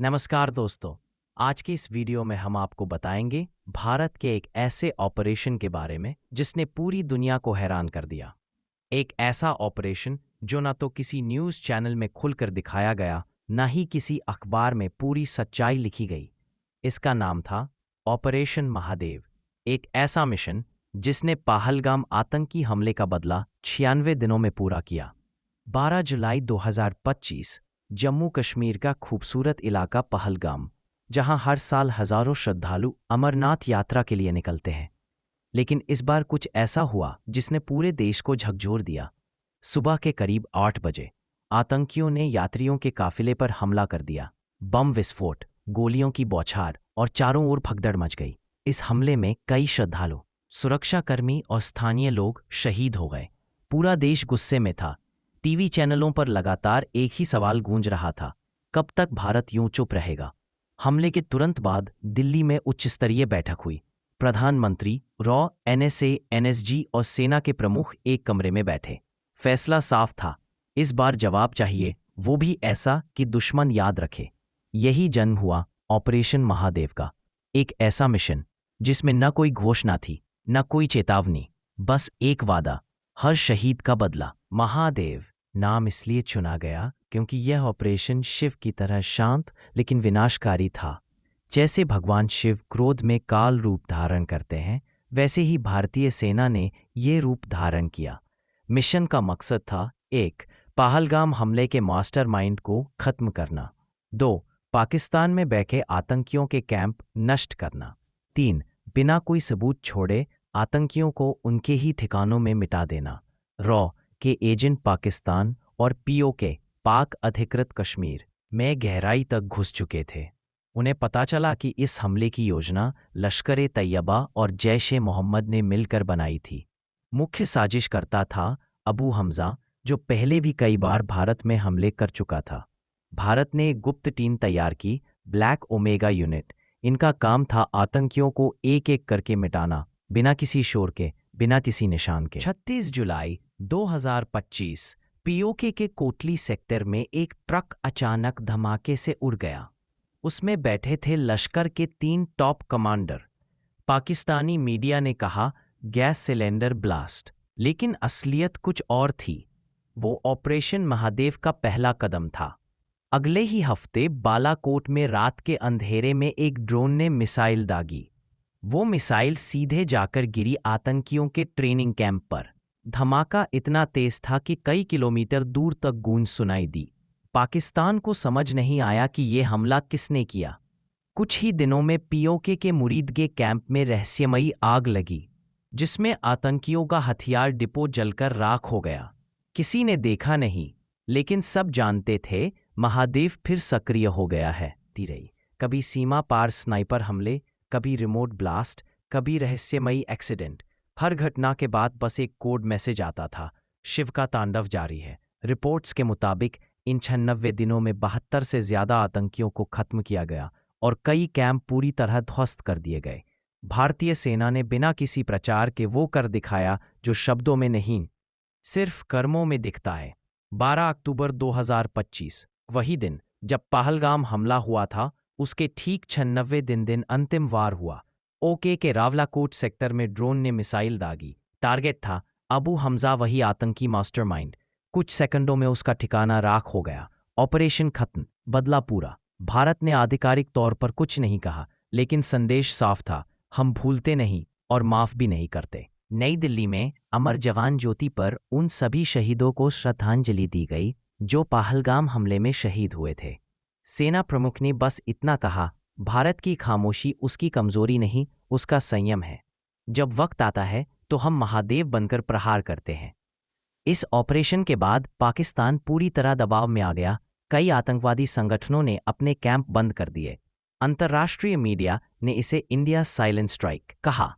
नमस्कार दोस्तों। आज की इस वीडियो में हम आपको बताएंगे भारत के एक ऐसे ऑपरेशन के बारे में जिसने पूरी दुनिया को हैरान कर दिया। एक ऐसा ऑपरेशन जो ना तो किसी न्यूज़ चैनल में खुलकर दिखाया गया, ना ही किसी अखबार में पूरी सच्चाई लिखी गई। इसका नाम था ऑपरेशन महादेव। एक ऐसा मिशन जिसने पहलगाम आतंकी हमले का बदला 96 दिनों में पूरा किया। 12 जुलाई 2025 जम्मू कश्मीर का खूबसूरत इलाका पहलगाम, जहां हर साल हजारों श्रद्धालु अमरनाथ यात्रा के लिए निकलते हैं। लेकिन इस बार कुछ ऐसा हुआ जिसने पूरे देश को झकझोर दिया। सुबह के करीब 8 बजे आतंकियों ने यात्रियों के काफिले पर हमला कर दिया। बम विस्फोट, गोलियों की बौछार और चारों ओर भगदड़ मच गई। इस हमले में कई श्रद्धालु, सुरक्षाकर्मी और स्थानीय लोग शहीद हो गए। पूरा देश गुस्से में था। टीवी चैनलों पर लगातार एक ही सवाल गूंज रहा था, कब तक भारत यूं चुप रहेगा। हमले के तुरंत बाद दिल्ली में उच्च स्तरीय बैठक हुई। प्रधानमंत्री, रॉ, एनएसए, एनएसजी और सेना के प्रमुख एक कमरे में बैठे। फैसला साफ था, इस बार जवाब चाहिए, वो भी ऐसा कि दुश्मन याद रखे। यही जन्म हुआ ऑपरेशन महादेव का। एक ऐसा मिशन जिसमें न कोई घोषणा थी, न कोई चेतावनी, बस एक वादा, हर शहीद का बदला। महादेव नाम इसलिए चुना गया क्योंकि यह ऑपरेशन शिव की तरह शांत लेकिन विनाशकारी था। जैसे भगवान शिव क्रोध में काल रूप धारण करते हैं, वैसे ही भारतीय सेना ने ये रूप धारण किया। मिशन का मकसद था: 1. पहलगाम हमले के मास्टरमाइंड को खत्म करना। 2. पाकिस्तान में बैठे आतंकियों के कैंप नष्ट करना। 3. बिना कोई सबूत छोड़े आतंकियों को उनके ही ठिकानों में मिटा देना। रॉ के एजेंट पाकिस्तान और पीओके, पाक अधिकृत कश्मीर में गहराई तक घुस चुके थे। उन्हें पता चला कि इस हमले की योजना लश्कर-ए-तैयबा और जैश-ए-मोहम्मद ने मिलकर बनाई थी। मुख्य साजिशकर्ता था अबू हमजा, जो पहले भी कई बार भारत में हमले कर चुका था। भारत ने एक गुप्त टीम तैयार की, ब्लैक ओमेगा यूनिट। इनका काम था आतंकियों को एक-एक करके मिटाना, बिना किसी शोर के, बिना किसी निशान के। 36 जुलाई 2025 पीओके के कोटली सेक्टर में एक ट्रक अचानक धमाके से उड़ गया। उसमें बैठे थे लश्कर के 3 टॉप कमांडर। पाकिस्तानी मीडिया ने कहा गैस सिलेंडर ब्लास्ट, लेकिन असलियत कुछ और थी। वो ऑपरेशन महादेव का पहला कदम था। अगले ही हफ्ते बालाकोट में रात के अंधेरे में एक ड्रोन ने मिसाइल दागी। वो मिसाइल सीधे जाकर गिरी आतंकियों के ट्रेनिंग कैंप पर। धमाका इतना तेज था कि कई किलोमीटर दूर तक गूंज सुनाई दी। पाकिस्तान को समझ नहीं आया कि ये हमला किसने किया। कुछ ही दिनों में पीओके के मुरीदगे कैंप में रहस्यमयी आग लगी, जिसमें आतंकियों का हथियार डिपो जलकर राख हो गया। किसी ने देखा नहीं, लेकिन सब जानते थे महादेव फिर सक्रिय हो गया है। रही कभी सीमा पार स्नाइपर हमले, कभी रिमोट ब्लास्ट, कभी रहस्यमयी एक्सीडेंट। हर घटना के बाद बस एक कोड मैसेज आता था, शिव का तांडव जारी है। रिपोर्ट्स के मुताबिक इन 96 दिनों में 72 से ज्यादा आतंकियों को खत्म किया गया और कई कैंप पूरी तरह ध्वस्त कर दिए गए। भारतीय सेना ने बिना किसी प्रचार के वो कर दिखाया जो शब्दों में नहीं, सिर्फ कर्मों में दिखता है। 12 अक्टूबर 2025, वही दिन जब पहलगाम हमला हुआ था, उसके ठीक 96 दिन अंतिम वार हुआ। ओके के रावलाकोट सेक्टर में ड्रोन ने मिसाइल दागी। टारगेट था अबू हमजा, वही आतंकी मास्टरमाइंड। कुछ सेकंडों में उसका ठिकाना राख हो गया। ऑपरेशन खत्म, बदला पूरा। भारत ने आधिकारिक तौर पर कुछ नहीं कहा, लेकिन संदेश साफ था, हम भूलते नहीं और माफ भी नहीं करते। नई दिल्ली में अमर जवान ज्योति पर उन सभी शहीदों को श्रद्धांजलि दी गई जो पहलगाम हमले में शहीद हुए थे। सेना प्रमुख ने बस इतना कहा, भारत की खामोशी उसकी कमजोरी नहीं, उसका संयम है। जब वक्त आता है तो हम महादेव बनकर प्रहार करते हैं। इस ऑपरेशन के बाद पाकिस्तान पूरी तरह दबाव में आ गया। कई आतंकवादी संगठनों ने अपने कैंप बंद कर दिए। अंतर्राष्ट्रीय मीडिया ने इसे इंडिया साइलेंट स्ट्राइक कहा।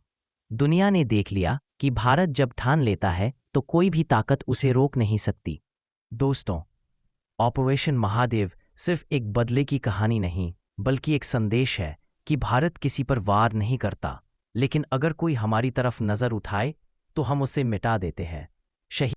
दुनिया ने देख लिया कि भारत जब ठान लेता है तो कोई भी ताकत उसे रोक नहीं सकती। दोस्तों, ऑपरेशन महादेव सिर्फ एक बदले की कहानी नहीं, बल्कि एक संदेश है कि भारत किसी पर वार नहीं करता, लेकिन अगर कोई हमारी तरफ नजर उठाए तो हम उसे मिटा देते हैं। शहीद